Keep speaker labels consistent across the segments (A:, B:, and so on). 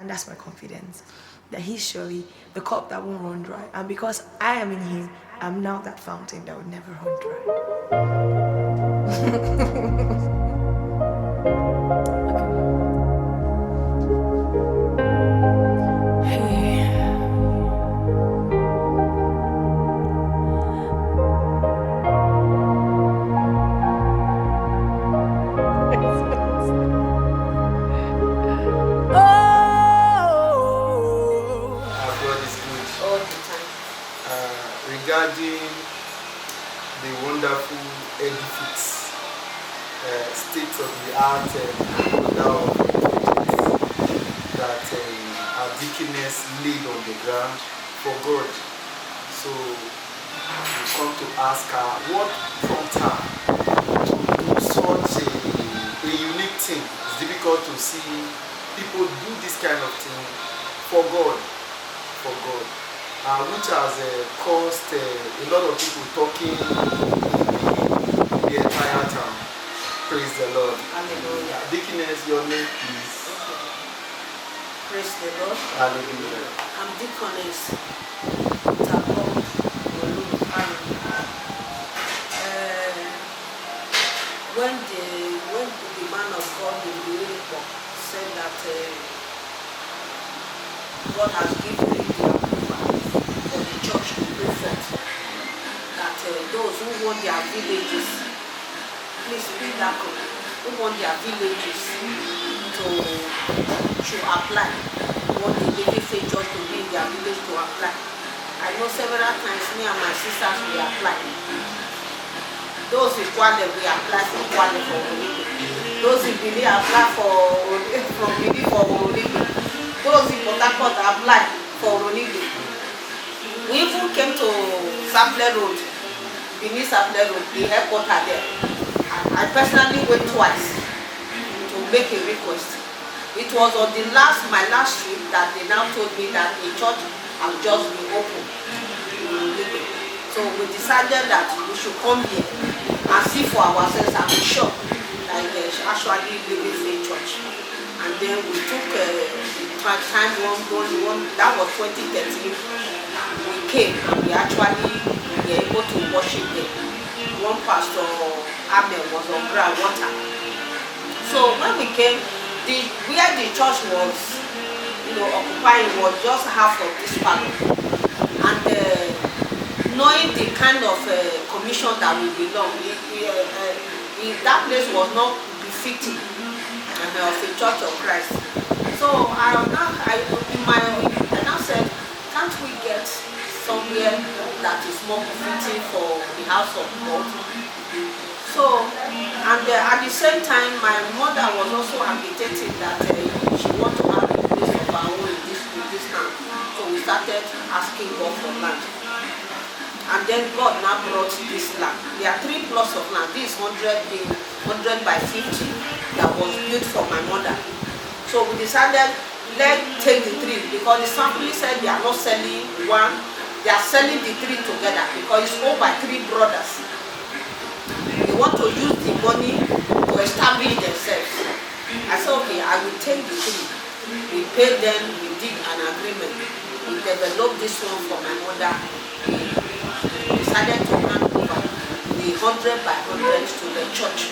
A: And that's my confidence, that He's surely the cup that won't run dry. And because I am in Him, I'm now that fountain that will never run dry.
B: Regarding the wonderful edifice, state-of-the-art order of that our deaconess laid on the ground for God. So we come to ask her what prompted her to do such a unique thing. It's difficult to see people do this kind of thing for God. Which has caused a lot of people talking in the entire town. Praise the Lord.
C: Hallelujah.
B: Deaconess, your name please.
C: Praise the Lord.
B: Hallelujah.
C: I'm Deaconess Tako Olu. When the man of God in the Union said that God has given me the approval for the church to go forth, that those who want their villages, please read that up, who want their villages to apply, want the Living Faith Church to be in their village to apply. I know several times me and my sisters we apply. Those in Kwale we apply from Kwale for Olympic. Those in Bini apply from Bini for Olympic. Those in Port Harcourt apply for Olympic. We even came to Saple Road, Bini Saple Road, the headquarters there. I personally went twice to make a request. It was on my last trip that they now told me that a church has just been opened. So we decided that we should come here and see for ourselves and be sure that it's actually Living Faith Church. And then we took the time one that was 2013. We came and we actually were able to worship there. One pastor Abel was on ground water. So when we came, where the church was, occupying was just half of this part. And knowing the kind of commission that we belong, that place was not befitting of a Church of Christ. So I now said, can't we get somewhere that is more befitting for the house of God? So, and at the same time, my mother was also agitating that she wants to have a place of her own in this town. So we started asking God for land. And then God now brought this land. There are 3 plots of land. This 100 by 50 that was built for my mother. So we decided, let's take the 3 because the family said they are not selling one. They are selling the 3 together because it's owned by 3 brothers. They want to use the money to establish themselves. I said, okay, I will take the 3. We paid them, we did an agreement. We developed this one for my mother. We decided to hand over the 100 by 100 to the church.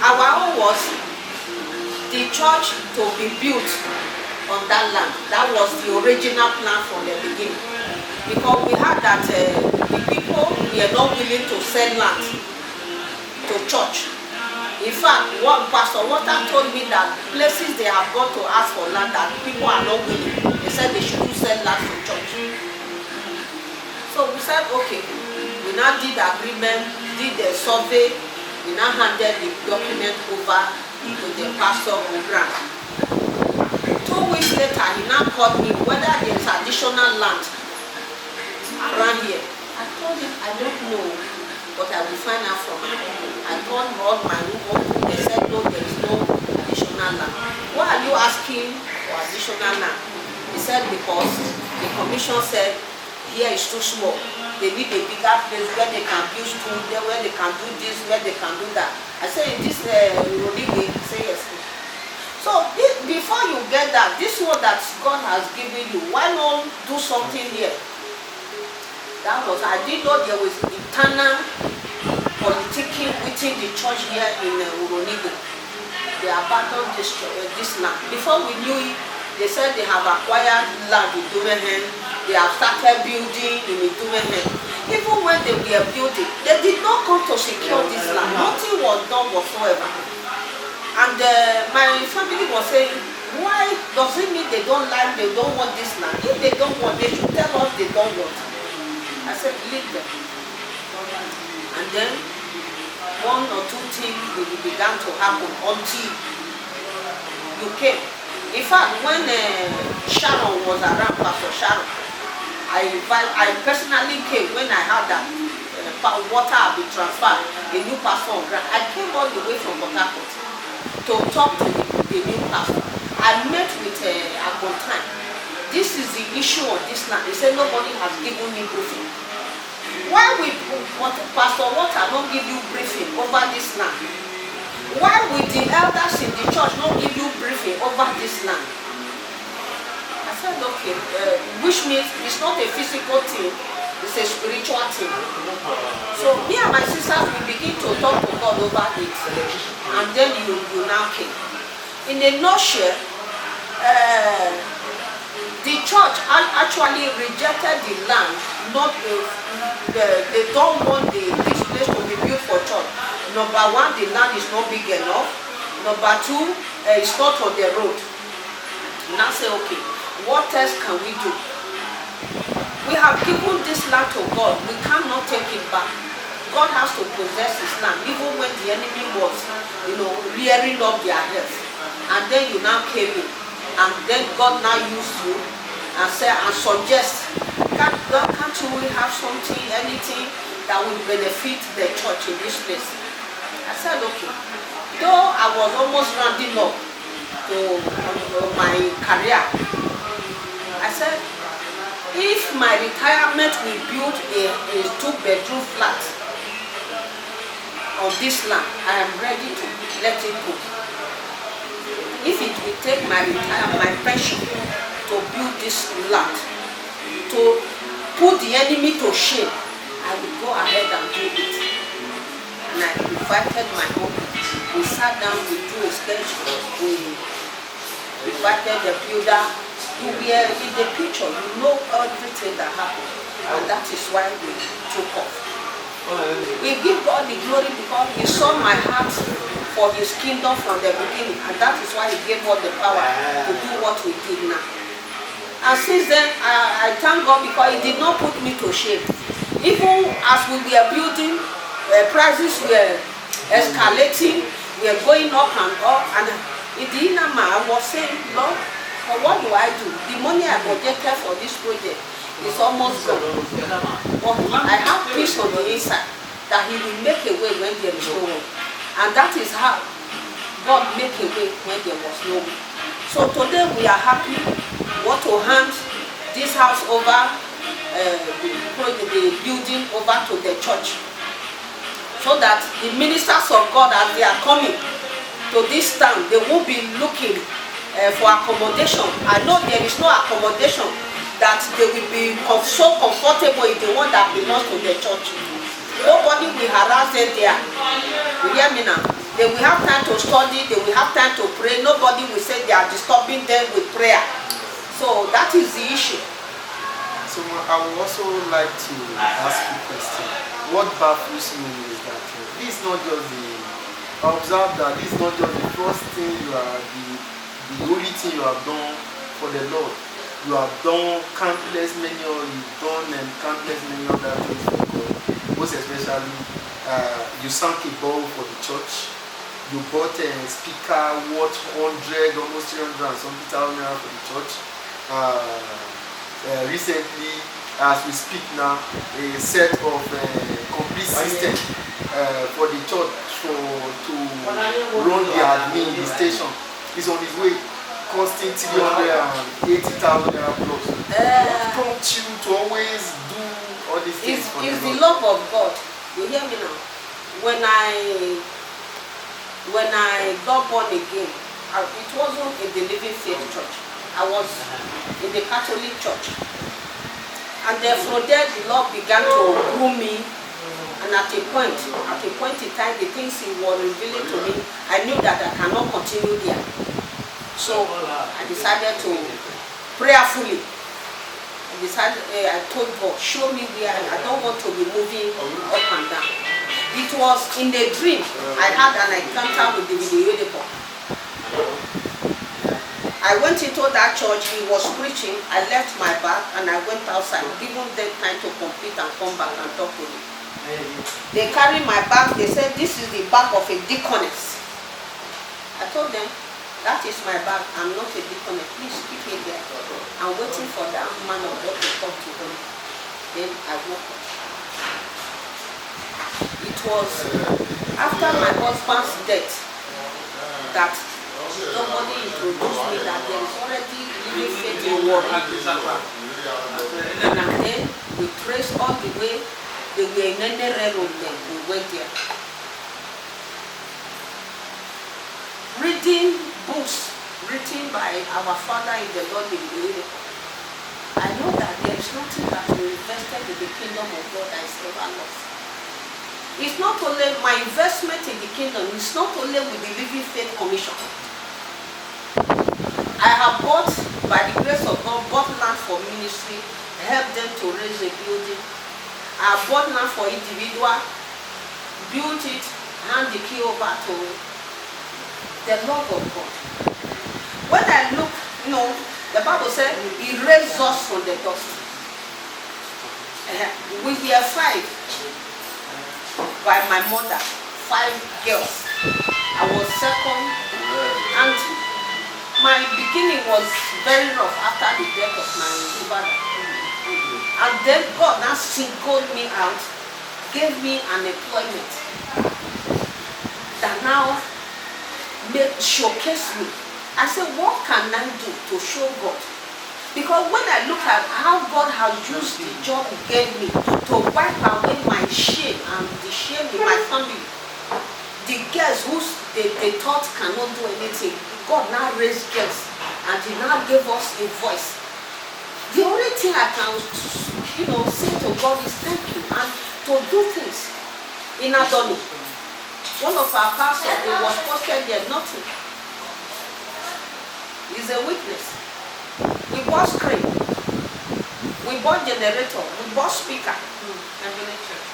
C: Our own was the church to be built on that land. That was the original plan from the beginning. Because we had that the people were not willing to sell land to church. In fact, one Pastor Walter told me that places they have gone to ask for land that people are not willing. They said they shouldn't sell land to church. So we said, okay, we now did the agreement, did the survey, we now handed the document over to the pastor on ground. 2 weeks later, he now called me whether there is additional land around here. I told him, I don't know, but I will find out from my uncle. I called all my uncle, they said, no, there is no additional land. Why are you asking for additional land? He said, because the commission said, here is too small. They need a bigger place where they can build school, there where they can do this, where they can do that. I said, in this Roligi, say yes. So before you get that, this one that God has given you, why not do something here? That was, I didn't know there was internal politicking within the church here in Uronigo. They abandoned this land. Before we knew it, they said they have acquired land in Dumehen. They have started building in Dumehen. Even when they were building, they did not come to secure this land. Nothing was done whatsoever. And my family was saying, why does it mean they don't like, they don't want this land? If they don't want, they should tell us they don't want. I said, leave them. And then one or two things began to happen until you came. In fact, when Sharon was around, Pastor Sharon, I personally came when I heard that water had been transferred, a new pastor on ground. I came all the way from Port Harcourt to talk to the new pastor. I met with Agontan. This is the issue of this land. He said nobody has given me briefing. Why would Pastor Water not give you briefing over this land? Why would the elders in the church not give you briefing over this land? I said, okay, which means it's not a physical thing, it's a spiritual thing. So me and my sisters, we begin to talk to God over it. And then you now came. In a nutshell, the church actually rejected the land. Not they don't want this place to be built for church. Number one, the land is not big enough. Number two, it's not on the road. Now say, okay, what else can we do? We have given this land to God. We cannot take it back. God has to possess his land, even when the enemy was, rearing up their heads. And then you now came in. And then God now used you and said and suggest, can't you have something, anything that will benefit the church in this place? I said, okay. Though I was almost rounding up to my career, I said, if my retirement will build a 2-bedroom flat on this land, I am ready to let it go. If it will take my pension to build this land, to put the enemy to shame, I will go ahead and do it. And I invited my uncle. We sat down, we drew a sketch, we invited the builder. You were in the picture, you know everything that happened. And that is why we took off. We give God the glory because he saw my heart for his kingdom from the beginning. And that is why he gave us the power to do what we did now. And since then, I thank God because he did not put me to shame. Even as we were building, prices were escalating, we were going up and up. And in the inner man, I was saying, Lord, what do I do? The money I budgeted for this project is almost gone. But I have peace on the inside that he will make a way when there is no way. And that is how God made a way when there was no way. So today we are happy. We want to hand this house over, the building over to the church. So that the ministers of God, as they are coming to this town, they won't be looking for accommodation. I know there is no accommodation that they will be so comfortable in the one that belongs to the church. Nobody will harass them there. You hear me now? They will have time to study, they will have time to pray. Nobody will say they are disturbing them with prayer. So that is the issue.
B: So I would also like to ask you a question. What baffles me is that this is not just observe that this is not just the first thing the only thing you have done for the Lord. You have done countless many other things for God. Most especially, you sank a bowl for the church. You bought a speaker worth 100, almost 300 and something thousand naira for the church. Recently, as we speak now, a set of complete system for the church to run the admin, the station is on its way, costing 380,000 naira plus. What prompts you to always do all these things for
C: It's
B: the
C: the
B: Lord?
C: love of God. You hear me now? When I got born again, it wasn't in the Living Faith Church. I was in the Catholic Church. And then from there, the Lord began to groom me. And at a point in time, the things He was revealing to me, I knew that I cannot continue there. So I decided to prayerfully. I told God, show me where I don't want to be moving up and down. It was in a dream I had an encounter with the Video. I went into that church, he was preaching, I left my bag and I went outside, giving them time to complete and come back and talk to me. They carried my bag, they said, this is the bag of a deaconess. I told them, that is my bag, I'm not a deaconess, please keep it there. I'm waiting for that man of God to talk to them. Then I woke up. It was after my husband's death that somebody introduced me that there is already Living Faith in Warri. And then we traced all the way, they were in Nene Road then, we went there. Reading books written by our father in the Lord in the I know that there is nothing that we invested in the kingdom of God that is ever lost. It's not only my investment in the kingdom, it's not only with the Living Faith Commission. I have bought, by the grace of God, bought land for ministry, helped them to raise a building. I have bought land for individual, built it, hand the key over to the love of God. When I look, the Bible said He raised us from the dust. We were 5 by my mother, 5 girls. I was second, and my beginning was very rough after the death of my father. And then God now singled me out, gave me an employment that now showcase me. I said, what can I do to show God? Because when I look at how God has used the job He gave me to wipe away my shame and the shame in my family, the girls who they thought cannot do anything, God now raised girls and He now gave us a voice. The only thing I can, say to God is thank you and to do things in Adoni. One of our pastors, they was posted there, nothing. He's a witness. We bought screen, we bought generator, we bought speaker.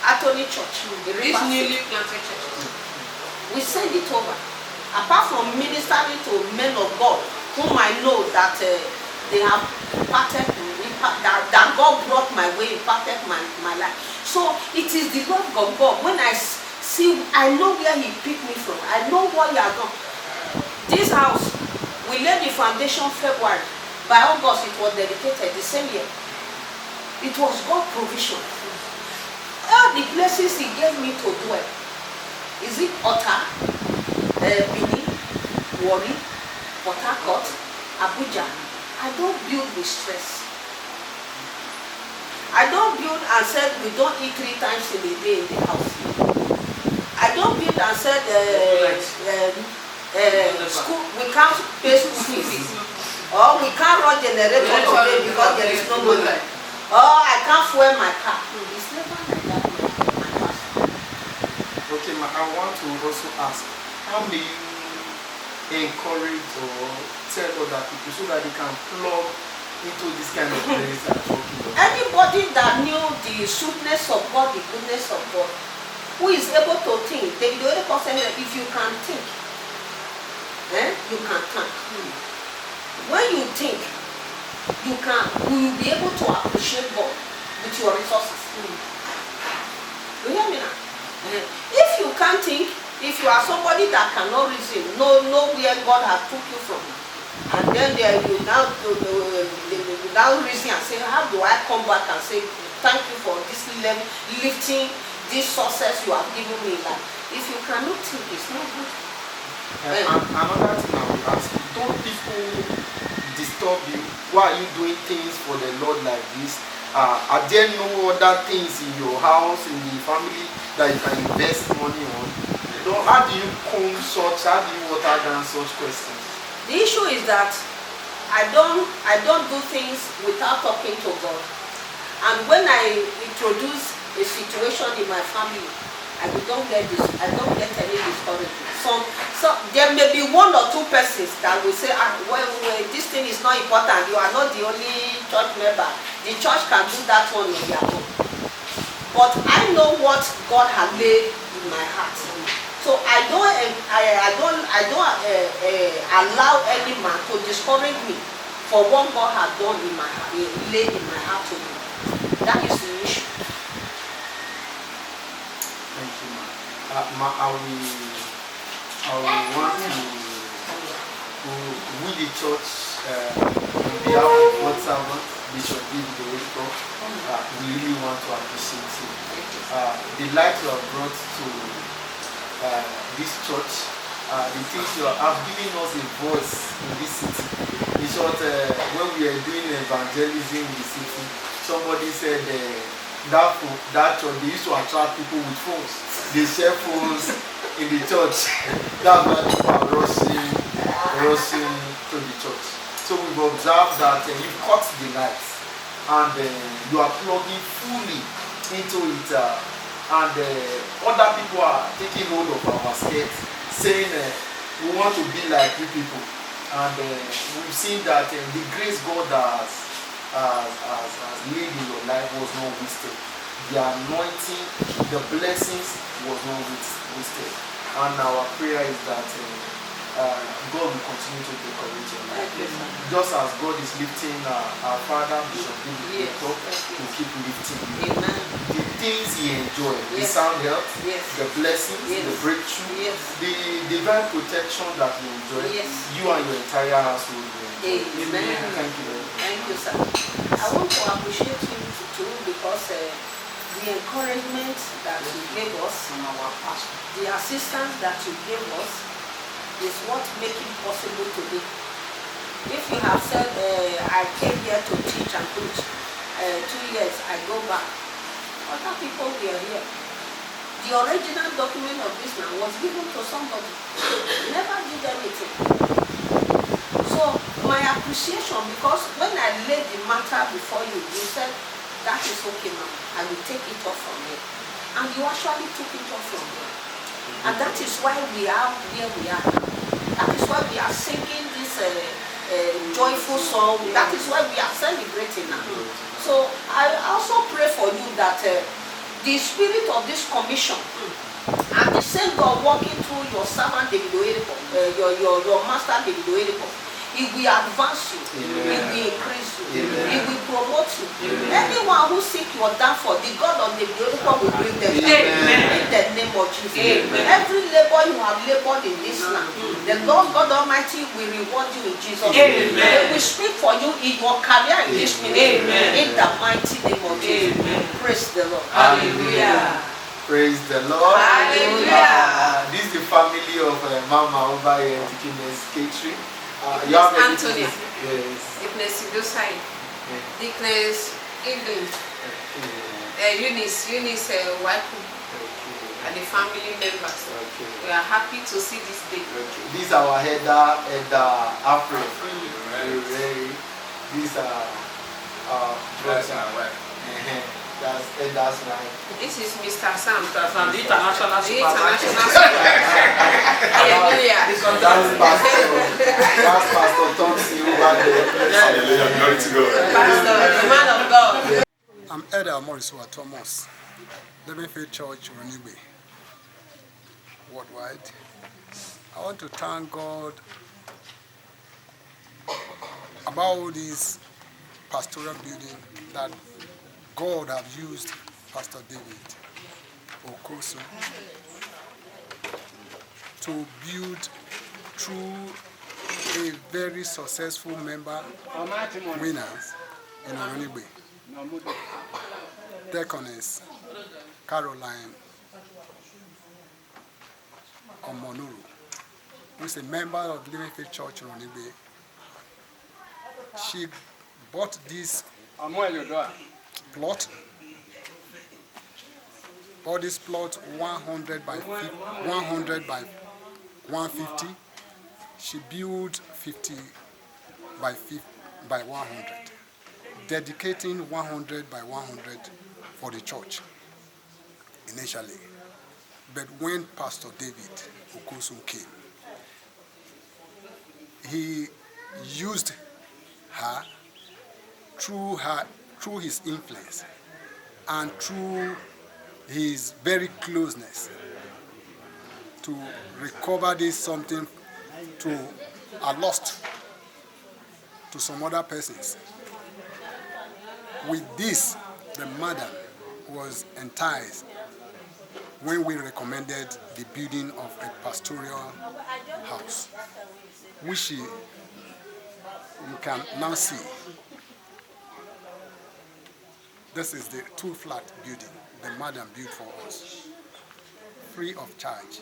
C: Attorney Church.
D: This newly planted church.
C: We send it over. Apart from ministering to men of God, whom I know that they have imparted, that God brought my way, imparted my life. So it is the love of God. When I see, I know where He picked me from. I know what He has done. This house, we laid the foundation February. By August, it was dedicated the same year. It was God's provision. All the places He gave me to dwell. Is it Otta, Benin, Warri, Port Harcourt, Abuja? I don't build with stress. I don't build and said we don't eat 3 times in a day in the house. I don't build and said school, we can't pay school fees. Or we can't run generator today because there is no money. Or I can't fuel my car. It's never like that, my pastor.
B: Okay, I want to also ask, how may you encourage or tell other people so that they can plug into this kind of place that you're talking about?
C: Anybody that knew the sweetness of God, the goodness of God, who is able to think, the only person if you can think, you can think. When you think, you will be able to appreciate God with your resources. You hear me now? If you can't think, if you are somebody that cannot reason, know where God has took you from, and then you now reason and say, how do I come back and say thank you for this lifting this success you have given me in life? If you cannot think, it's not good.
B: Another thing I will ask you, don't people disturb you? Why are you doing things for the Lord like this? Are there no other things in your house, in the family that you can invest money on? How do you water down such questions?
C: The issue is that I don't do things without talking to God. And when I introduce a situation in my family, I don't get any discouragement. So there may be one or two persons that will say, well, this thing is not important. You are not the only church member. The church can do that one on their own. But I know what God has laid in my heart. So I don't allow any man to discourage me for what God has done in my heart, laid in my heart to do. That is the issue.
B: Thank you, ma. I will want to, we the church, on behalf of God's servant, Bishop David Oyedepo, we really want to appreciate you. The light you have brought to this church, the things you have given us a voice in this city. In short, when we are doing evangelism in the city, somebody said that church, they used to attract people with phones. They share phones in the church. That's why people are rushing to the church. So we've observed that you've cut the lights and you are plugging fully into it. And other people are taking hold of our skirt, saying we want to be like you people. And we've seen that the grace God has laid in your life was not wasted. The anointing, the blessings was not wasted. And our prayer is that God will continue to decorate your life. Just as God is lifting our father, Bishop David, to keep lifting you.
C: Amen.
B: The things he enjoyed, the sound health, the blessings, the breakthrough, the divine protection that he enjoyed, you and your entire household will enjoy.
C: Amen.
B: Thank you very much.
C: Thank you, sir. I want to appreciate you too because the encouragement that you gave us, the assistance that you gave us, is what makes it possible today. If you have said, I came here to teach and preach, 2 years, I go back, other people were here. The original document of this man was given to somebody. Never did anything. So my appreciation, because when I laid the matter before you, you said, that is okay, ma'am. I will take it off from here. And you actually took it off from here. And that is why we are where we are now. That is why we are singing this joyful song. That is why we are celebrating now. So I also pray for you that the spirit of this commission and the same God working through your servant David Oyedepo, your master David Oyedepo, he will advance you, he will increase you, he will promote you. Anyone who seek your downfall, the God of David Oyedepo will bring them down. In the name of Jesus. Every labor you have labored in this land, the Lord God Almighty will reward you in Jesus' name. He will speak for you in your career in this ministry. In the mighty name of Jesus. Praise the Lord.
B: Hallelujah. Praise the Lord.
C: Hallelujah.
B: This is the family of Mama over here, Deaconess Catherine. You have
D: Antonia.
B: Yes.
D: Deaconess Idosai. Deaconess Evelyn. Eunice Waiku. And the family members. We are happy to see this day.
B: This is our header April. These are brothers and wife. That's right.
D: This is Mr. Sam.
E: The international
D: The
E: supervisor.
D: Hallelujah.
B: That's Pastor Thompson over there.
F: Glory to God.
D: Pastor, the man of God.
G: I'm Elder Morriswa Thomas, Living Faith Church, Ronigwe, worldwide. I want to thank God about this pastoral building that God have used Pastor David Okoso to build through a very successful member winners in Ronigwe. Deaconess Caroline Omonuru, who is a member of Living Faith Church in Ronigwe. She bought this plot. Bought this plot 100 by 150, she built 50 by 100, dedicating 100 by 100 for the church initially. But when Pastor David Okosun came, he used her through his influence and through his very closeness to recover this something to a lost to some other persons. With this, the mother was enticed when we recommended the building of a pastoral house, which you can now see. This is the 2-flat building the madam built for us, free of charge.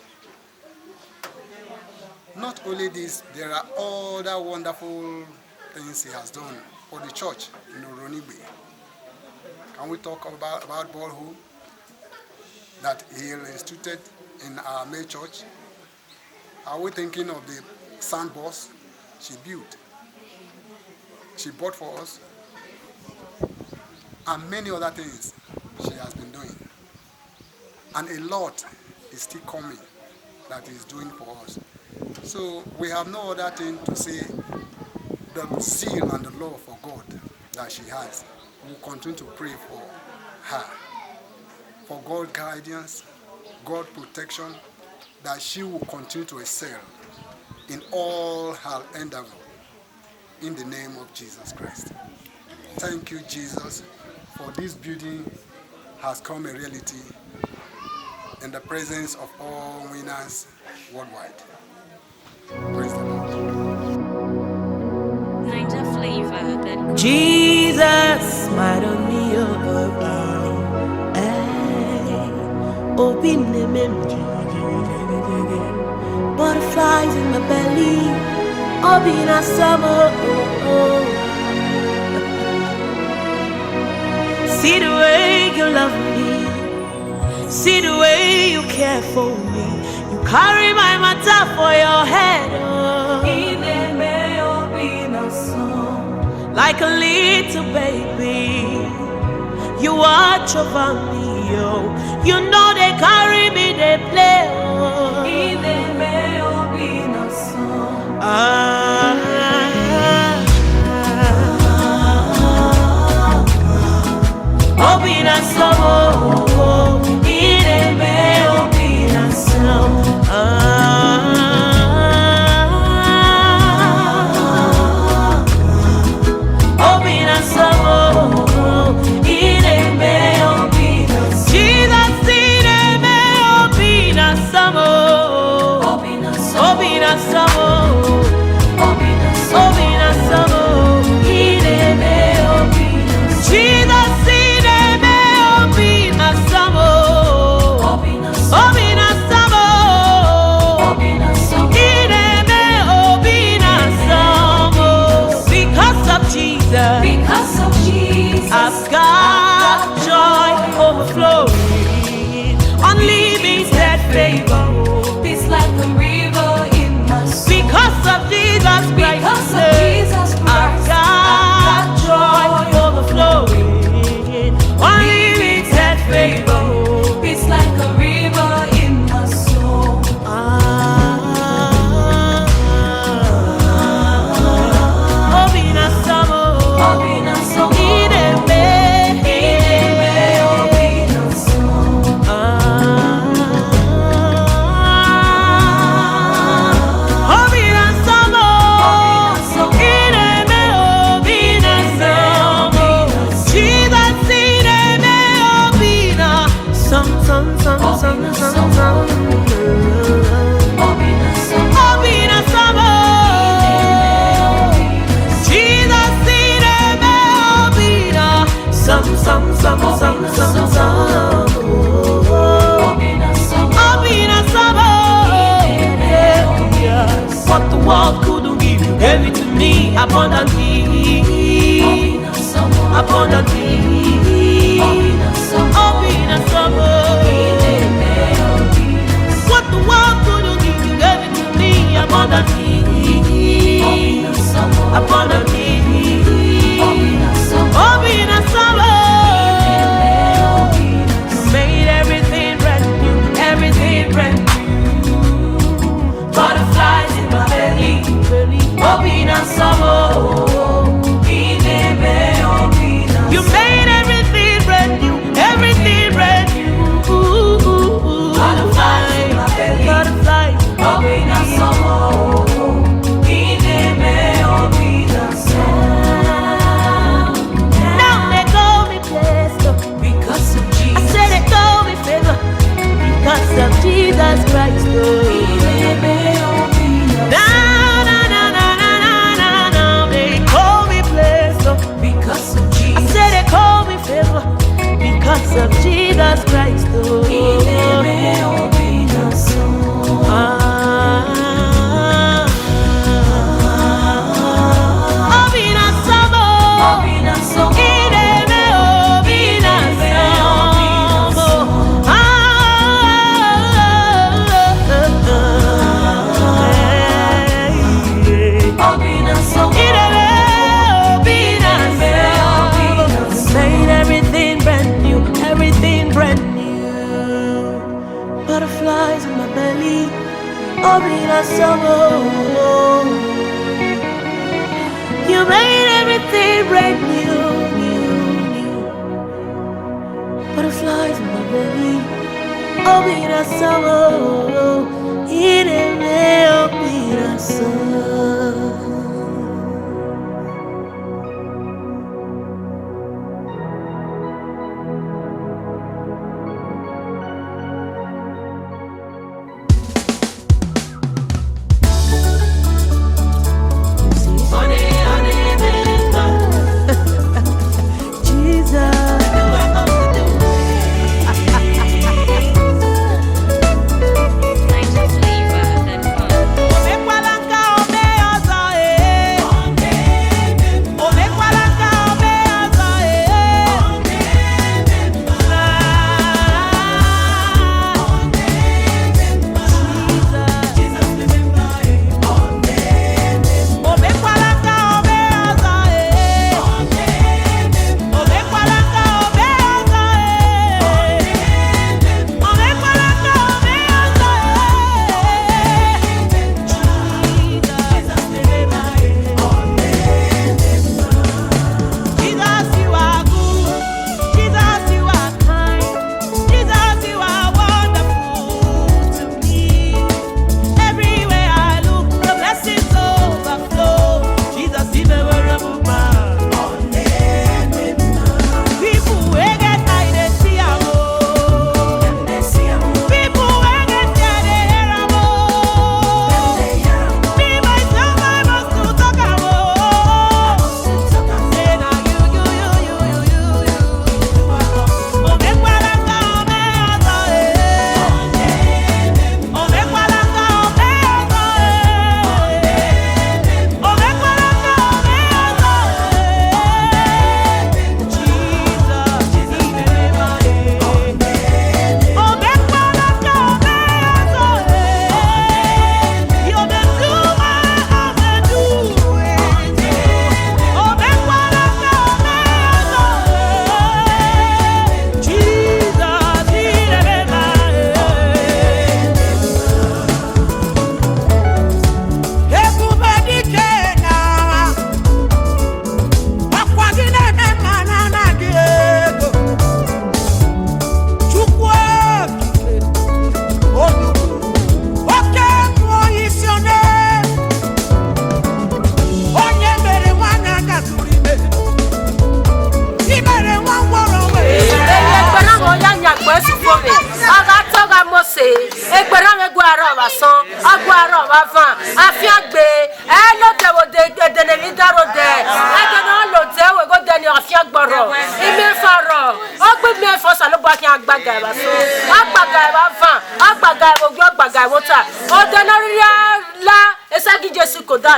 G: Not only this, there are other wonderful things he has done for the church in Oronigwe. Can we talk about borehole that he instituted in our main church? Are we thinking of the sandbox she built? She bought for us, and many other things she has been doing. And a lot is still coming that he's doing for us. So we have no other thing to say. The zeal and the love for God that she has. We'll continue to pray for her, for God's guidance, God's protection, that she will continue to excel in all her endeavor, in the name of Jesus Christ. Thank you, Jesus, for this building has come a reality in the presence of all winners worldwide. Praise the Lord.
A: Jesus, my don't me open the butterflies in my belly, open a summer. See the way you love me, see the way you care for me. You carry my matter for your head. Like a little baby, you watch over me, oh. You know they carry me, they play, oh. Obina sabo, ine me obina sabo. Because of Jesus, I've got joy overflowing, unlimited favor. It's like a river in my soul. Because of Jesus Christ, I've got joy overflowing, unlimited favor. It's like a river in my soul. What the world couldn't give, you gave it to me abundantly, abundantly. What the world couldn't give, you gave it to me abundantly. You made everything brand new, new. Butterflies on my belly. Oh, be the summer. In a veil, be the sun.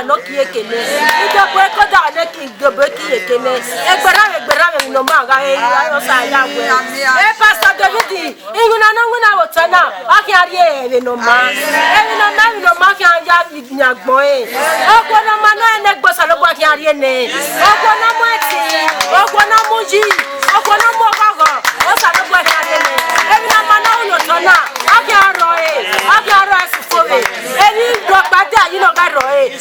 C: No kiekele. Ito po ko da na ki gobe kiekele. Egbera no manga e yo sa ya we. E pastor David, inguna na nguna wotana. Aki ari no ma. No ma ki anja nyagbo e. Ogwo na ma na ne gbo sa lo gbo ki ari ne. Ogwo na mo eti, ogwo na muji, ogwo na mo gago. O sa lo gbo ki ari ne. Na ma na uno tona. Aki aro asufore. Eni do pata yi no ga ro e.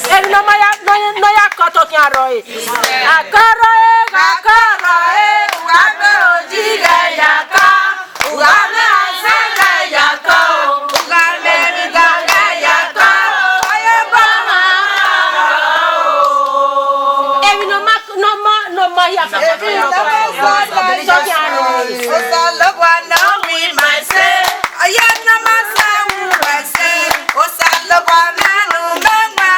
C: No ya koto ki aroi. Akoroe, ugabe ojiga yaka. Ugabe asanga yaka. Ugabe biganga yaka. Oye bama. Ebi no ma ya ka. So ki aroi. Osa logwa no mi myself. Aye na myself myself. Osa logwa na no mama.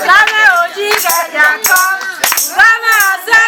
C: Lame oji ga ya ko, lame ase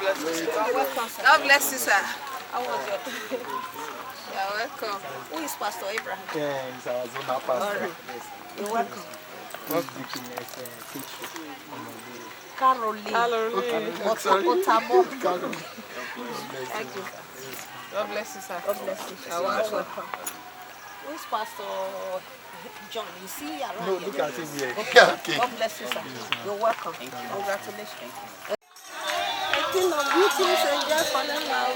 D: God bless you, sir. How was your You're welcome.
C: Who is Pastor Abraham?
B: Yeah, he's our zonal pastor.
C: Alright.
B: Yes.
C: You're welcome.
B: What's deaconess teacher?
C: Caroline.
D: Caroline.
C: Otabo.
D: Thank you. God bless you, sir.
C: God bless you.
D: You're welcome.
C: Who is Pastor John? You see around
B: No,
C: here?
B: look at him here.
C: Okay.
B: Okay.
C: God bless you, sir. You're welcome. Congratulations.
D: King of beauties and just for them now.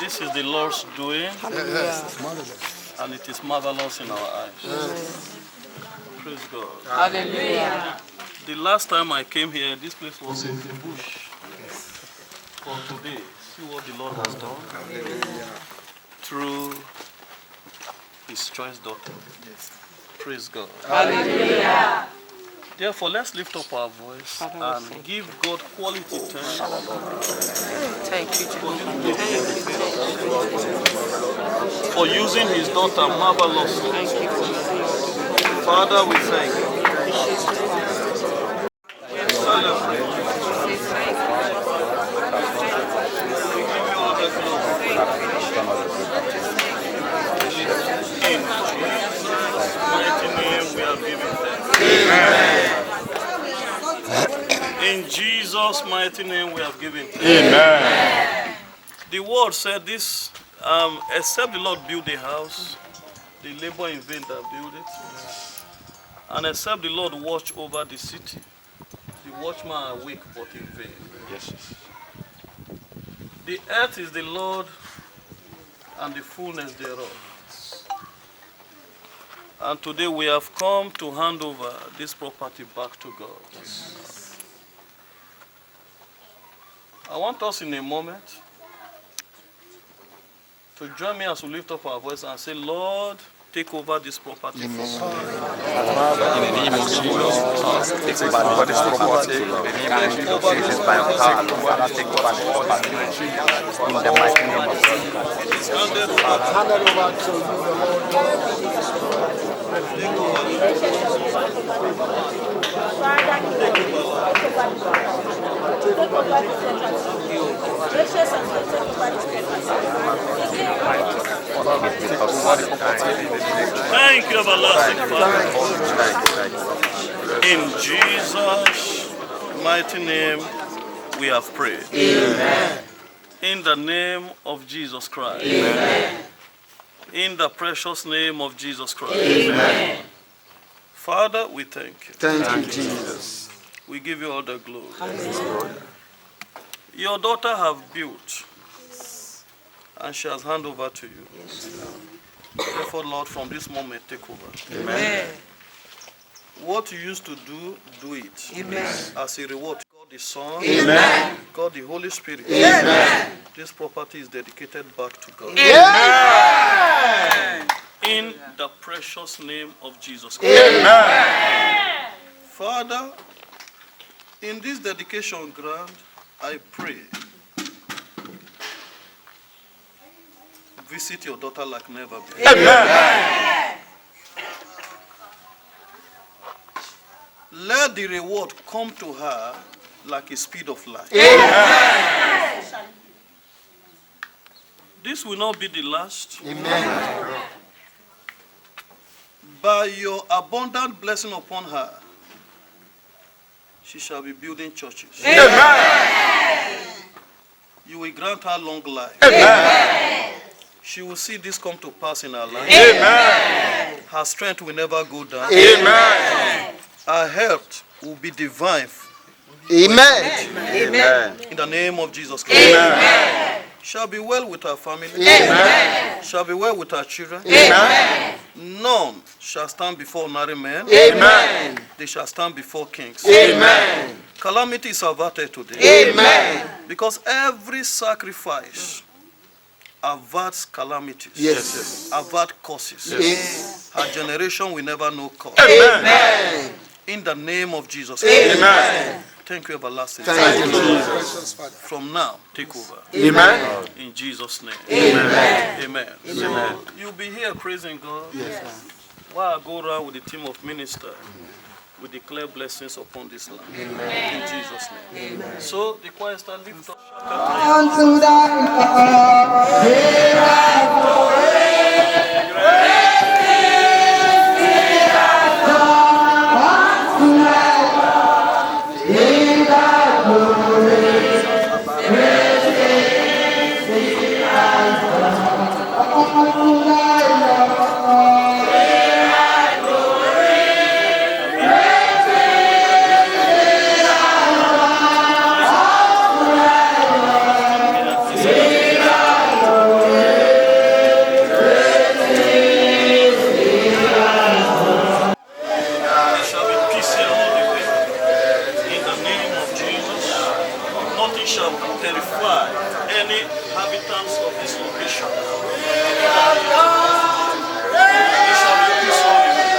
E: This is the Lord's doing,
G: Yes, it's marvelous.
E: and it is marvelous in our eyes. Praise God.
D: Hallelujah.
E: The last time I came here, this place was in the bush. For today, see what the Lord has done through His choice daughter. Praise God.
D: Hallelujah.
E: Therefore, let's lift up our voice and give God quality thanks
D: Thank you,
E: for using His daughter marvelously. Father, we thank you. Celebrate. We give you all the glory. In Jesus' mighty name we have given thanks.
F: Amen.
E: The word said this, except the Lord build a house, they labor in vain that build it. And except the Lord watch over the city, the watchman awake but in vain.
F: Yes.
E: The earth is the Lord and the fullness thereof. And today we have come to hand over this property back to God. I want us in a moment to join me as we lift up our voice and say, Lord, take over this property.
F: In the name of Jesus, take over this property. In the name of Jesus, by your power, Father, take over the property. In the mighty name of Jesus.
B: Hand it over to you, the
E: Thank you, everlasting Father. In Jesus' mighty name, we have prayed.
B: Amen.
E: In the name of Jesus Christ.
B: Amen.
E: In the precious name of Jesus Christ.
B: Amen.
E: Father, we thank you.
B: Thank you, Jesus.
E: We give you all the glory. Your daughter have built, and she has handed over to you. Therefore, Lord, from this moment, take over.
B: Amen.
E: What you used to do, do it.
C: Amen.
E: As a reward, God the Son,
B: Amen.
E: God the Holy Spirit.
B: Amen.
E: This property is dedicated back to God.
B: Amen.
E: In the precious name of Jesus Christ.
B: Amen.
E: Father, in this dedication ground, I pray, visit your daughter like never before.
B: Amen.
E: Let the reward come to her like a speed of light.
B: Amen.
E: This will not be the last.
B: Amen.
E: By your abundant blessing upon her, she shall be building churches.
B: Amen.
E: You will grant her long life.
B: Amen.
E: She will see this come to pass in her life.
B: Amen.
E: Her strength will never go down.
B: Amen.
E: Her health will be divine.
B: Amen.
F: Amen.
E: In the name of Jesus Christ.
B: Amen.
E: Shall be well with her family.
B: Amen.
E: Shall be well with her children.
B: Amen.
E: None shall stand before ordinary men.
B: Amen.
E: They shall stand before kings.
B: Amen.
E: Calamity is averted today.
B: Amen.
E: Because every sacrifice averts calamities.
B: Yes.
E: Avert curses.
B: Yes.
E: Her generation will never know curse.
B: Amen.
E: In the name of Jesus.
B: Amen.
E: Thank you, everlasting.
B: Thank you, Jesus.
G: Precious Father.
E: From now, take over.
B: Amen.
E: In Jesus' name.
B: Amen.
E: Amen.
B: Amen.
E: So you'll be here praising God.
B: Yes.
E: While I go around with the team of ministers, we declare blessings upon this land. In Jesus' name. Amen. So the choir stand lift up.
H: Unto
E: There shall be peace here all the way. In the name of Jesus, nothing shall terrify any inhabitants of this location. There shall be peace all the way.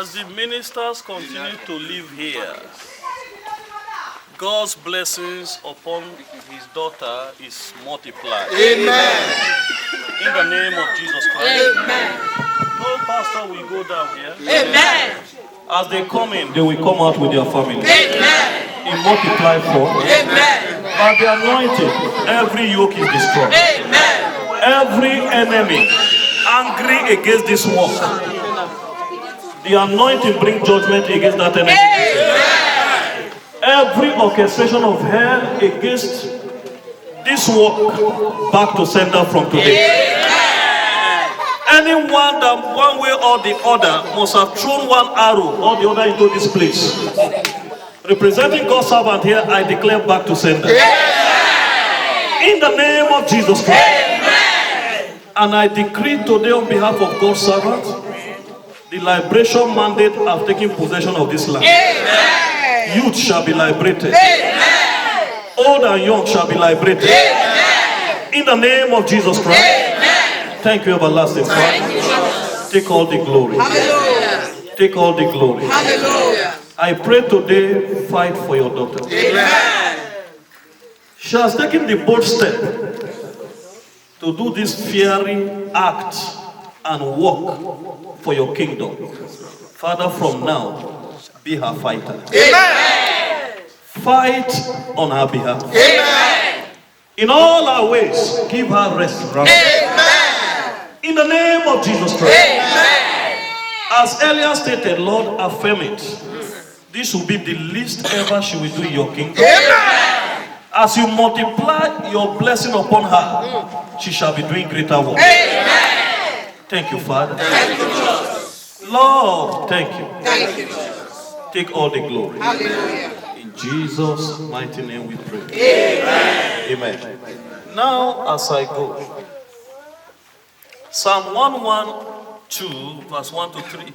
E: As the ministers continue to live here, God's blessings upon his daughter is multiplied.
B: Amen.
E: In the name of Jesus Christ.
C: Amen.
E: No pastor will go down here.
C: Amen.
E: As they come in, they will come out with their family.
C: Amen.
E: In multiplied form.
C: Amen.
E: By the anointing, every yoke is destroyed. Every enemy angry against this work, the anointing brings judgment against that enemy. Every orchestration of hell against this work, back to sender from today. Anyone that one way or the other must have thrown one arrow or the other into this place, representing God's servant here, I declare back to sender. In the name of Jesus Christ. And I decree today on behalf of God's servant, the liberation mandate have taken possession of this land. Youth shall be liberated. Old and young shall be liberated. In the name of Jesus Christ. Thank you, everlasting Father. Take all the glory. Hallelujah. Take all the glory. Hallelujah. I pray today, fight for your daughter. Amen. She has taken the bold step to do this fiery act and work for your kingdom. Father, from now, be her fighter. Amen. Fight on her behalf. Amen. In all our ways, give her rest. Amen. In the name of Jesus Christ. Amen. As earlier stated, Lord, affirm it. This will be the least ever she will do in your kingdom. Amen. As you multiply your blessing upon her, she shall be doing greater work. Amen. Thank you, Father. Thank you, Lord. Thank you. Thank you. Take all the glory. Hallelujah. In Jesus' mighty name we pray. Amen. Amen. Now, as I go, Psalm 112, verse 1 to 3.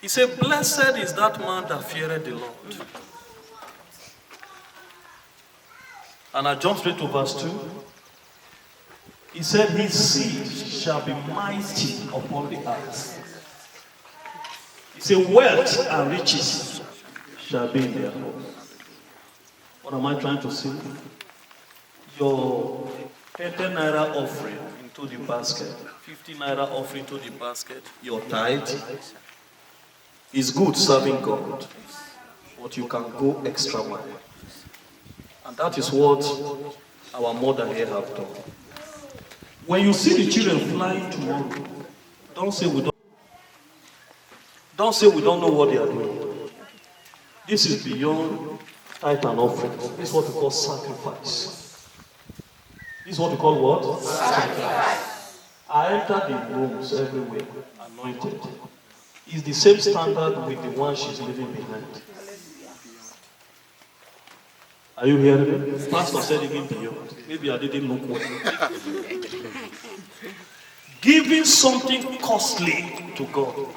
E: He said, blessed is that man that feareth the Lord. And I jump straight to verse 2. He said, his seed shall be mighty upon the earth. He said, wealth and riches shall be in their house. What am I trying to say? Your 10 naira offering into the basket, 50 naira offering to the basket, your tithe is good serving God, but you can go extra mile. And that is what our mother here have done. When you see the children flying tomorrow, don't say we don't know what they are doing. This is beyond tithe and offering. This is what we call sacrifice. This is what we call what? Sacrifice. I enter the rooms everywhere, anointed. It's the same standard with the one she's leaving behind. Are you hearing me? Pastor said even beyond. Maybe I didn't look well. Giving something costly to God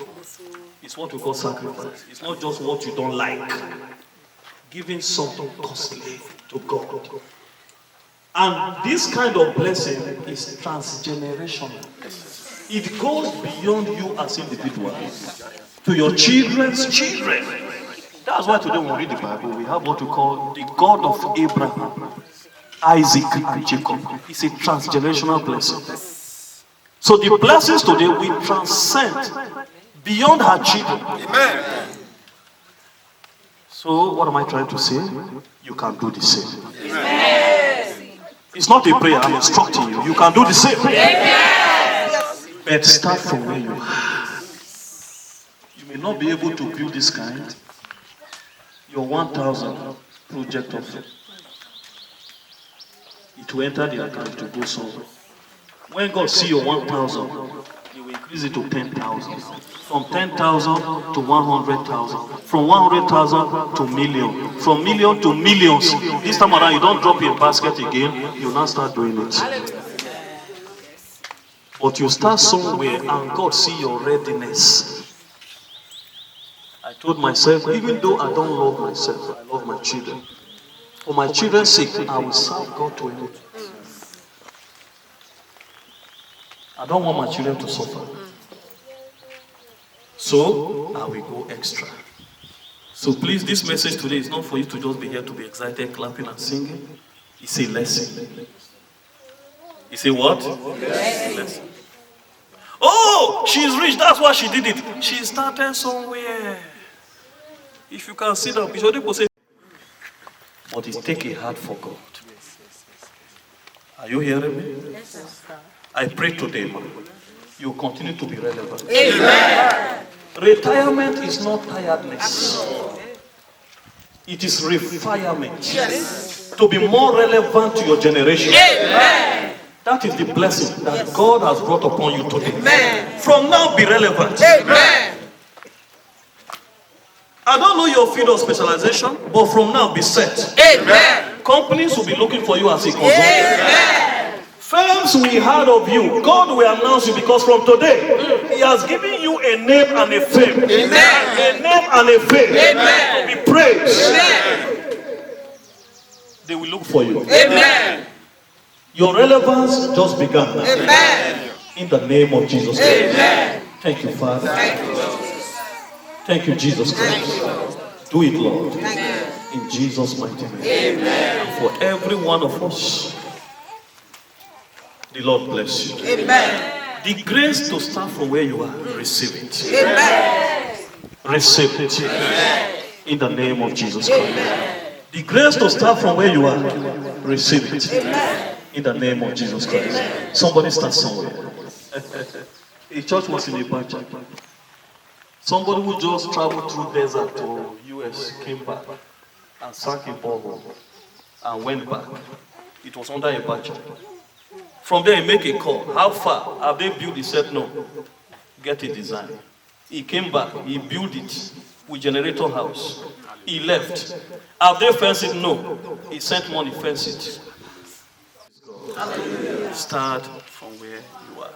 E: is what we call sacrifice. It's not just what you don't like. Giving something costly to God. And this kind of blessing is transgenerational. It goes beyond you as individuals to your children's children. That's why today when we read the Bible, we have what we call the God of Abraham, Isaac, and Jacob. It's a transgenerational blessing. So the blessings today will transcend beyond her children. Amen. So what am I trying to say? You can do the same. Amen. It's not a prayer, I'm instructing you. You can do the same. Amen. But start from where you are. You may not be able to build this kind. Your 1,000 project of it. It will enter the account to go somewhere. When God see your 1,000, He will increase it to 10,000. From 10,000 to 100,000. From 100,000 to million. From million to millions. This time around, you don't drop your basket again. You now start doing it. But you start somewhere and God see your readiness. I told myself, even though I don't love myself, I love my children. For my children's sake, I will serve God to Him. I don't want my children to suffer. So, I will go extra. So please, this message today is not for you to just be here to be excited, clapping and singing. It's a lesson. It's a what? Lesson. Oh, she's rich, that's why she did it. She started somewhere. If you can see that, but but it take a heart for God. Are you hearing me?
C: Yes, sir.
E: I pray today, man, you continue to be relevant.
C: Amen.
E: Retirement is not tiredness. It is refinement.
C: Yes.
E: To be more relevant to your generation.
C: Amen.
E: That is the blessing that God has brought upon you today.
C: Amen.
E: From now, be relevant.
C: Amen.
E: I don't know your field of specialization, but from now, be set.
C: Amen.
E: Companies will be looking for you as a consultant.
C: Amen.
E: Firms we heard of you, God will announce you because from today, He has given you a name and a fame.
C: Amen.
E: A name and a fame.
C: Amen.
E: To be praised.
C: Amen.
E: They will look for you.
C: Amen.
E: Your relevance just began now.
C: Amen.
E: In the name of Jesus Christ.
C: Amen.
E: Thank you, Father.
C: Thank you, Lord.
E: Thank you, Jesus Christ. Do it, Lord.
C: Thank you.
E: In Jesus' mighty name.
C: Amen.
E: And for every one of us, the Lord bless you.
C: Amen.
E: The grace to start from where you are, receive it.
C: Amen.
E: Receive it. In the name of Jesus Christ. The grace to start from where you are, receive it. In the name of Jesus Christ. Somebody start somewhere. A church was in a bunch. Somebody who just traveled through desert to US came back and sank a borehole and went back. It was under a budget. From there, he make a call. How far have they built? He said no. Get a design. He came back. He built it with generator house. He left. Have they fenced it? No. He sent money, fence it. Start from where you are.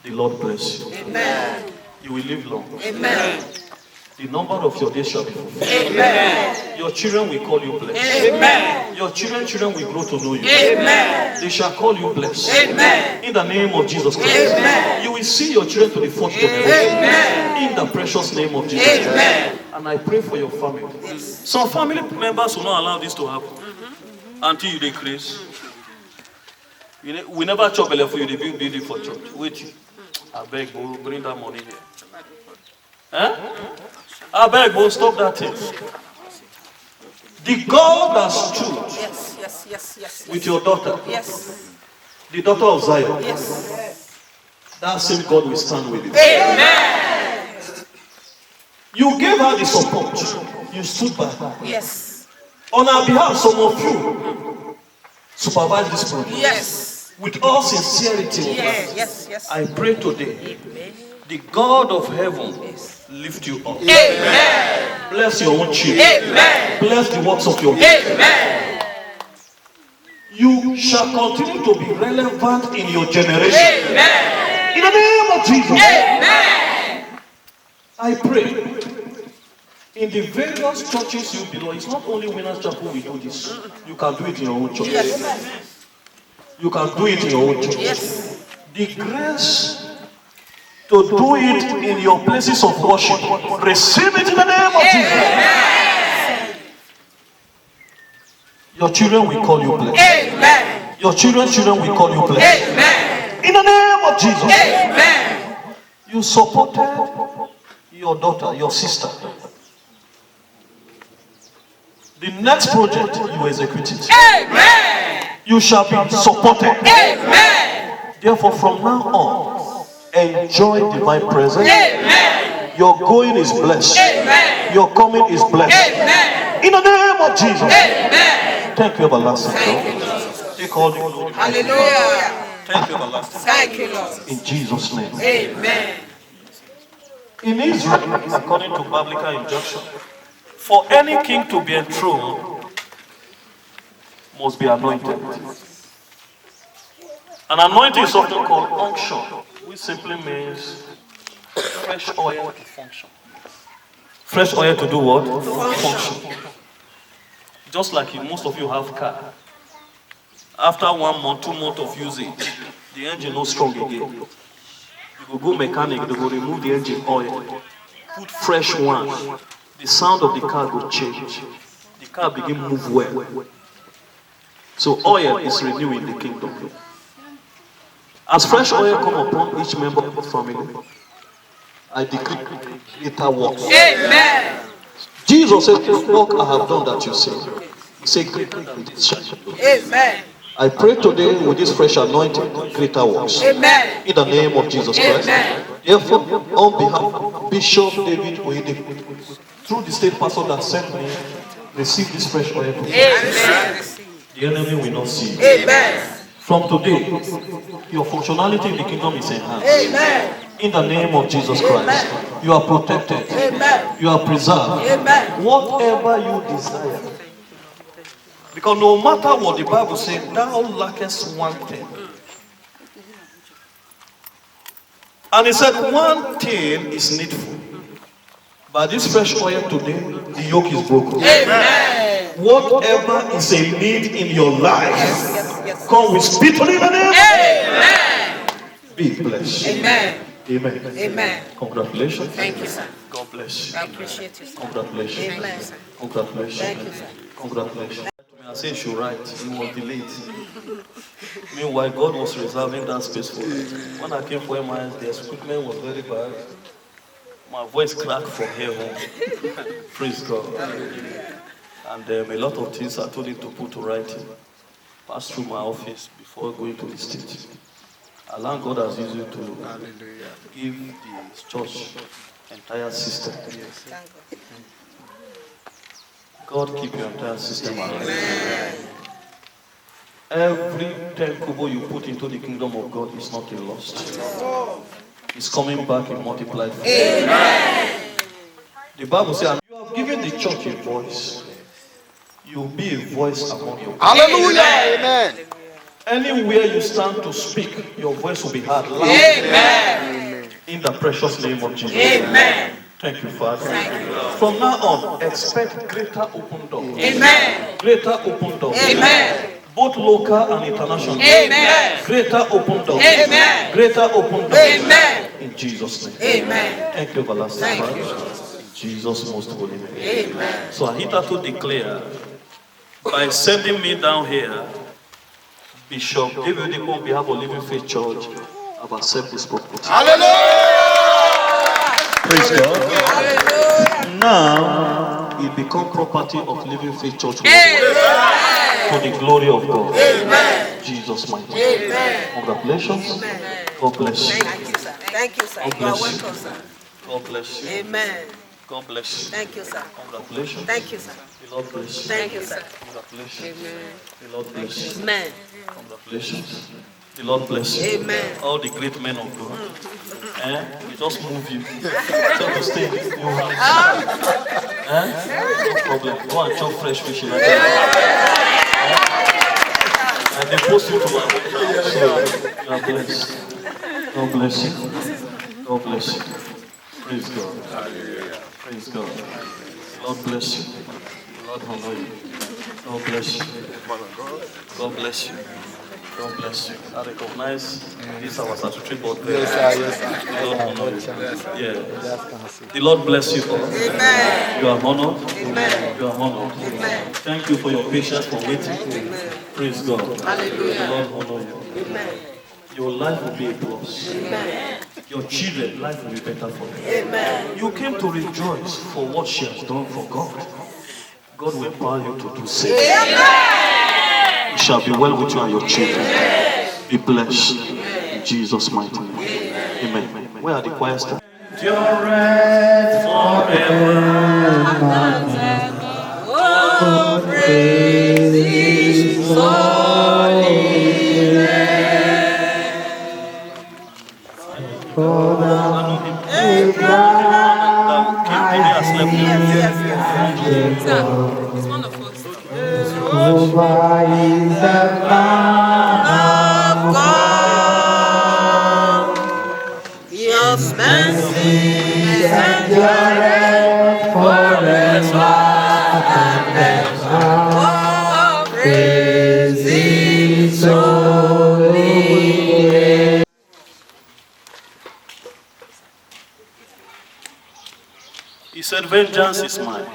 E: The Lord bless you.
C: Amen.
E: You will live long.
C: Amen.
E: The number of your days shall be fulfilled.
C: Amen.
E: Your children will call you blessed.
C: Amen.
E: Your children will grow to know you.
C: Amen.
E: They shall call you blessed.
C: Amen.
E: In the name of Jesus Christ.
C: Amen.
E: You will see your children to the fourth generation.
C: Amen.
E: In the precious name of Jesus
C: Amen.
E: Christ. And I pray for your family. Some family members will not allow this to happen until you decrease. We never chop belle for you. They build building for church. Wait. I beg, we'll bring that money here. Huh? I beg, we'll stop that thing. The God that stood
C: Yes.
E: with your daughter,
C: Yes.
E: the daughter of Zion,
C: Yes.
E: that same God will stand with you.
C: Amen.
E: You gave her the support. You stood by her.
C: Yes.
E: On our behalf, some of you supervise this project.
C: Yes.
E: With all sincerity,
C: Yes.
E: I pray today, the God of heaven lift you up.
C: Amen.
E: Bless your own children.
C: Amen.
E: Bless the works of your hands.
C: Amen.
E: You shall continue to be relevant in your generation.
C: Amen.
E: In the name of Jesus.
C: Amen.
E: I pray in the various churches you belong. It's not only Winners Chapel we do this. You can do it in your own church.
C: Yes.
E: You can do it in your own church.
C: Yes.
E: The grace to do it in your places of worship, receive it in the name of Jesus. Your children will call you blessed.
C: Amen.
E: Your children will call you blessed.
C: Amen.
E: In the name of Jesus.
C: Amen.
E: You supported your daughter, your sister. The next project you execute it.
C: Amen.
E: You shall be supported.
C: Amen.
E: Therefore, from now on, enjoy divine presence.
C: Amen.
E: Your going is blessed.
C: Amen.
E: Your coming is blessed.
C: Amen.
E: In the name of Jesus.
C: Amen.
E: Thank you, everlasting
C: Thank
E: God.
C: you, Jesus.
E: Take all the glory.
C: Hallelujah.
E: Thank you, everlasting.
C: Thank you, Lord.
E: In Jesus' name.
C: Amen.
E: In Israel, according to biblical injunction, for any king to be enthroned, must be anointed. An anointing is often called unction, which simply means fresh oil to function. Fresh oil to do what? Function. Just like most of you have car. After 1 month, 2 months of usage, the engine not strong again. You will go mechanic, they will remove the engine oil, put fresh one. The sound of the car will change. The car begin move well. So oil is renewed in the kingdom. As fresh oil come upon each member of the family, I decree it works.
C: Amen.
E: Jesus said, "The work I have done that you see." He
H: Say greater than this shall you do.
C: Amen.
H: I pray today with this fresh anointing, greater works.
C: Amen.
H: In the name of Jesus Christ.
C: Amen.
H: Therefore, on behalf of Bishop David Oyedepo, through the state pastor that sent me, receive this fresh oil.
C: Amen.
H: The enemy will not see you.
C: Amen.
H: From today, your functionality in the kingdom is enhanced.
C: Amen.
H: In the name of Jesus Christ, you are protected.
C: Amen.
H: You are preserved.
C: Amen.
H: Whatever you desire. Because no matter what the Bible says, thou lackest one thing. And it said one thing is needful. By this fresh oil today, the yoke is broken.
C: Amen.
H: Whatever is a need in your life, come with speed to the name.
C: Amen.
H: Be blessed.
C: Amen.
H: Amen.
C: Amen.
H: Congratulations.
C: Thank you, sir.
H: God bless you.
C: I appreciate you, sir.
H: Congratulations.
C: Amen.
H: Congratulations.
C: Thank you, sir.
H: Congratulations. I say she right, he was delayed. Meanwhile, God was reserving that space for me. When I came for MIS, the equipment was very bad. My voice cracked from here home. Praise God. And a lot of things I told him to put to writing. Pass through my office before going to the state. Allow God as used to give the church entire system. God keep your entire system alive. Every 10 kobo you put into the kingdom of God is not a lost. It's coming back in multiplied form. Amen. The Bible says, you have given the church a voice. You will be a voice among your people.
B: Hallelujah. Amen.
H: Anywhere you stand to speak, your voice will be heard loud.
C: Amen.
H: In the precious name of Jesus.
C: Amen.
H: Thank you, Father.
C: Thank you, Lord.
H: From now on, expect greater open doors.
C: Amen.
H: Greater open doors.
C: Amen.
H: Both local and international.
C: Amen.
H: Greater open doors.
C: Amen.
H: Greater open doors.
C: Amen.
H: In Jesus' name.
C: Amen.
H: Thank you, everlasting
C: Thank
H: Father.
C: you.
H: In Jesus' most holy name.
C: Amen.
H: So I hit her to declare, by sending me down here, Bishop David Oyedepo on behalf of Living Faith Church, I've accepted this property. Praise God.
C: Hallelujah.
H: Now it becomes property of Living Faith Church.
C: Amen.
H: To the glory of God.
C: Amen.
H: Jesus mighty.
C: Amen.
H: Congratulations.
C: Amen.
H: God bless you.
C: Thank you, sir. Thank you, sir.
H: God
C: You are
H: bless you.
C: welcome, sir.
H: God bless you.
C: Amen.
H: God bless you.
C: Thank you, sir.
H: Congratulations.
C: Thank you, sir.
H: The Lord bless you.
C: Thank you, sir.
H: Congratulations.
C: Amen.
H: The Lord bless you.
C: Amen.
H: Congratulations. The Lord bless you.
C: Amen.
H: All the great men of God. We just move you. Tell to stay in this new house. No problem. Go and chop fresh fish in that. And they post you to my home. So you are blessed. God bless you. God bless you. Praise God. Praise God. Lord bless you. Lord honor you. God bless you. God bless you. God bless you. I recognize this our statutory board.
B: Yes, sir. Yes, sir.
H: Lord honor you. Yeah. The Lord bless you all.
C: Amen.
H: You are honored.
C: Amen.
H: You are honored.
C: Amen.
H: Thank you for your patience for waiting.
C: Amen.
H: Praise God.
C: Hallelujah.
H: The Lord honor you.
C: Amen.
H: Your life will be a plus.
C: Amen.
H: Your children, life will be better for them.
C: Amen.
H: You came to rejoice for what she has done for God. God will empower you to do same. It shall be well with you and your children. Be blessed. In Jesus' mighty name. Amen. Where are the choir stars?
C: Oh, praise His holy name.
D: It's one of us.
C: Of God, Your mercy endureth forever and ever. Oh, praise His holy name.
H: He said, vengeance is mine.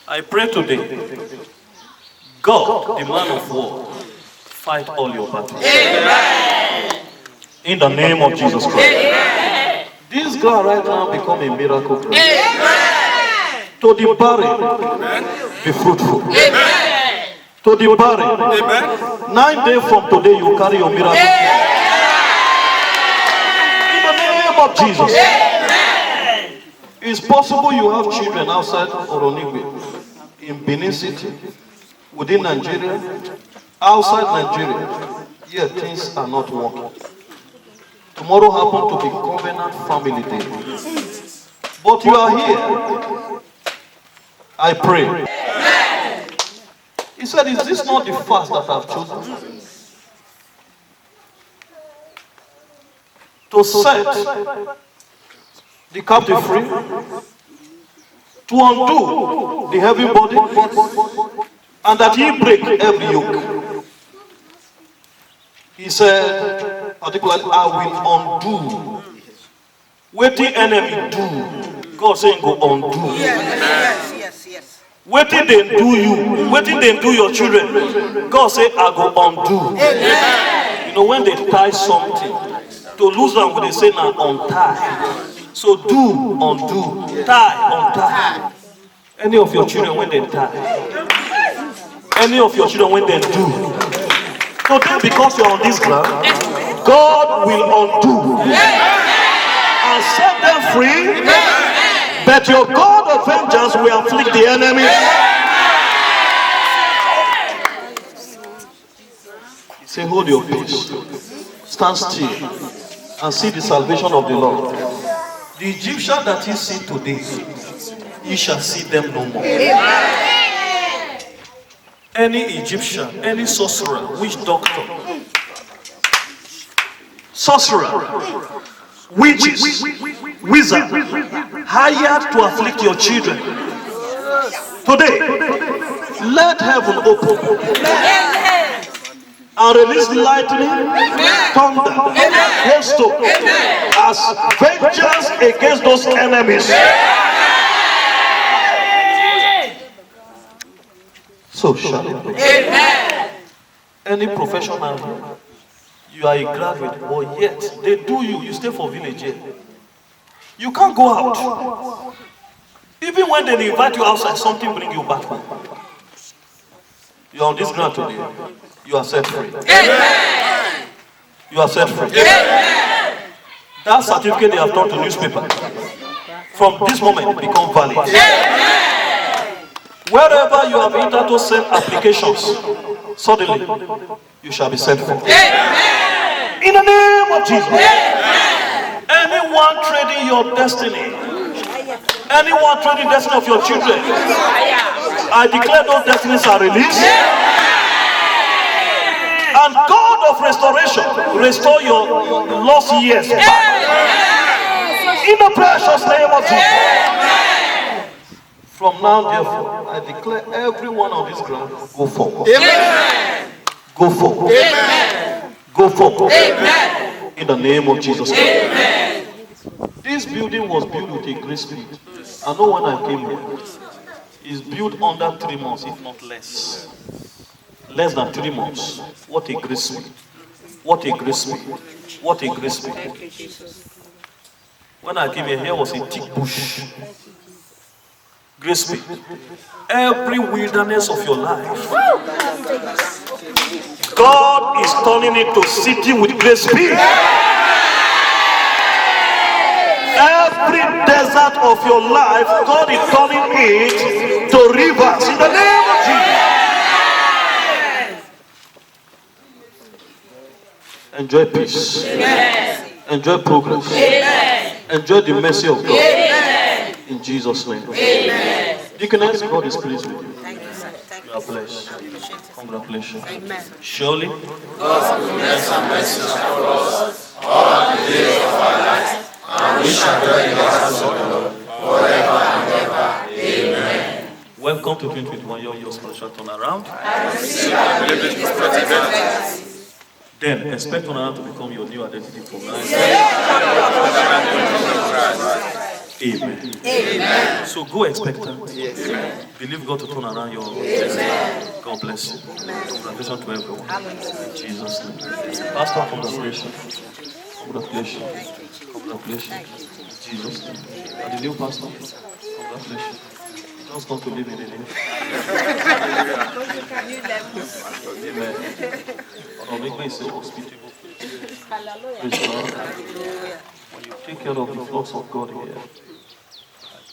H: I pray today, God, the man of war, fight all your battles.
C: Amen.
H: In the name of Jesus Christ.
C: Amen.
H: This ground right now become a miracle ground.
C: Amen.
H: To the barren, be fruitful. To the barren, 9 days from today, you carry your miracle. In the name of Jesus. It's possible you have children outside Oronigwe, in Benin City, within Nigeria, outside Nigeria, yet things are not working. Tomorrow happen to be Covenant Family Day. But you are here. I pray. He said, is this not the fast that I've chosen? To set the captive free, to undo the heavy body, and that he break every yoke. He said, particularly, I will undo. What the enemy do, God saying go undo.
C: Yes.
H: What did they do you? What did they do your children? God say I go undo. Amen. You know when they tie something, to lose them, when they say now untie. So do, undo, tie, untie. Any of your children when they tie, any of your children when they do. So then because you're on this ground, God will undo and set them free. But your God of vengeance will afflict the enemy. He said, hold your peace, stand still, and see the salvation of the Lord. The Egyptian that you see today, you shall see them no more. Any Egyptian, any sorcerer, witch doctor, sorcerer, witches, wizard, hired to afflict your children. Today, let heaven open and release lightning, thunder, hailstone as vengeance against those enemies. So shall it be. Any professional, you are a graduate, but yet they do you stay for village here. You can't go out. Even when they invite you outside, something bring you back home. You are on this ground today. You are set free. Amen. You are set free. Amen. That certificate they have turned to newspaper. From this moment, become valid. Amen. Wherever you have entered to send applications, suddenly you shall be set free. Amen. In the name of Jesus. Amen. Anyone trading your destiny, anyone trading the destiny of your children, I declare those destinies are released. And God of restoration, restore your lost years back. In the precious name of Jesus. From now, therefore, I declare everyone on this ground, go forward. Amen. Go forward. Amen. Go forward. Amen. In the name of Jesus. Amen. This building was built with a great speed. I know when I came here, it's built under 3 months, if not less. Less than 3 months. What a great speed. What a great speed. What a great speed. When I came here was a thick bush. Great speed. Every wilderness of your life, God is turning it to city with great speed. Every desert of your life, God is turning it to rivers in the name of Jesus. Enjoy peace. Amen. Enjoy progress. Amen. Enjoy the mercy of God. Amen. In Jesus' name. Amen. Deaconess, God is pleased with you.
C: Thank you, sir. Thank
H: You are blessed. Congratulations.
C: Amen.
H: Surely,
I: God's goodness and mercy shall follow us all the days of our lives, and we shall dwell in the house of the Lord forever and ever. Amen.
H: welcome to 2021, your spiritual turnaround. Then expect turnaround to become your new identity from now. Amen. Amen. So go expectant. Yes. Believe God to turn around your life. God bless you. Congratulations to everyone. In Jesus' name. Pastor, congratulations. Congratulations. Congratulations. In Jesus' name. And the new pastor, congratulations. Just not to live in the name. Amen. Or make me say hospitable place. Praise God. When you take care of the flocks of God here, I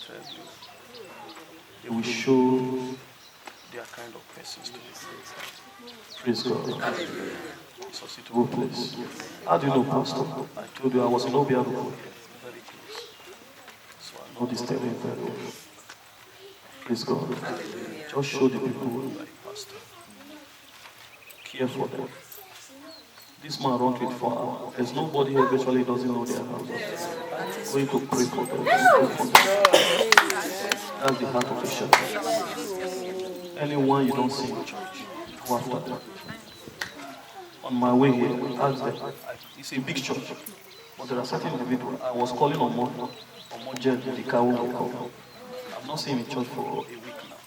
H: tell you, they will show their kind of persons to you. Praise God. It's a suitable place. How do you know, Pastor? I told you I was in Obiago here, very close. So I know this terrain very well. Praise God. Just show the people like Pastor. Care for them. This man run 24 hours. There's nobody here virtually doesn't know their house. Going to pray for them. That's the heart of a shepherd. Anyone you don't see in church, go after them. On my way here, I asked them. It's a big church, but there are certain individuals. I was calling on more Jen, the cow. I've not seen him in church for a week now.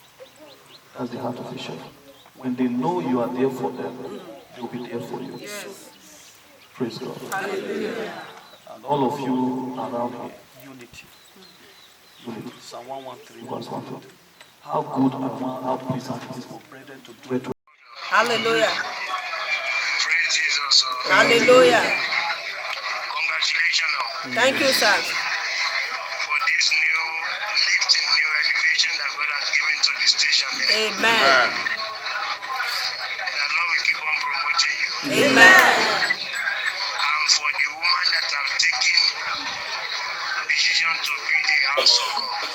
H: That's the heart of a shepherd. When they know you are there for them, they will be there for you. Yes. Praise God. Hallelujah. And all of you around here, unity. Unity. Psalm 113, verse 1. How good and how pleasant it is for brethren to dwell together.
C: Hallelujah.
I: Praise Jesus.
C: Hallelujah.
I: Congratulations.
C: Thank you, sir.
I: For this new lifting, new elevation that God has given to the station.
C: Amen.
I: The Lord will keep on promoting you.
C: Amen.
I: And for the woman that have taken decision to build a house of God,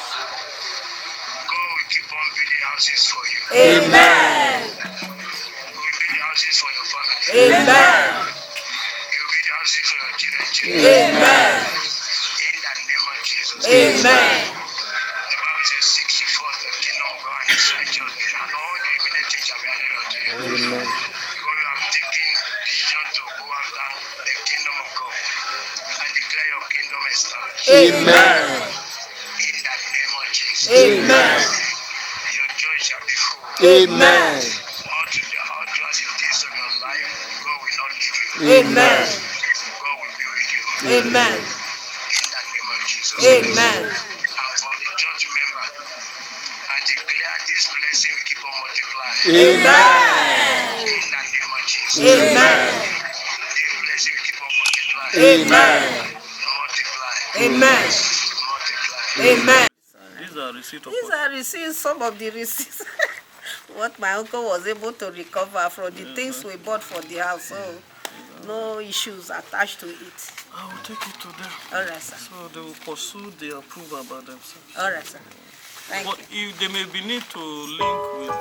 I: God will keep on building houses for you.
C: Amen.
I: He will build houses for your family.
C: Amen.
I: He will build houses for your children.
C: Amen.
I: In the name of Jesus.
C: Amen.
I: The Bible says, seek ye first the kingdom of God and his righteousness, and all the remaining things shall be added unto you.
B: Amen.
I: Because you have taken decision to go after the kingdom of God and declare your kingdom established.
C: Amen.
I: In the name of Jesus.
C: Amen.
I: Your joy shall be full.
C: Amen.
I: All throughout the days of your life, God will not leave you.
C: Amen.
I: God will be with you.
C: Amen.
I: In the name of Jesus.
C: Amen.
I: And for the church member, I declare this blessing will keep on multiplying.
C: Amen.
I: In the name of Jesus.
C: Amen.
I: This blessing will keep on multiplying.
C: Amen.
I: Multiply.
C: Amen.
I: Multiply.
C: Amen.
E: These are receipts of
C: These are receipts, some of the receipts. What my uncle was able to recover from the things we bought for the house. So no issues attached to it.
E: I will take it to them.
C: All right, sir.
E: So they will pursue their approval by themselves.
C: All right, sir. Thank
E: But
C: you.
E: if they may be need to link with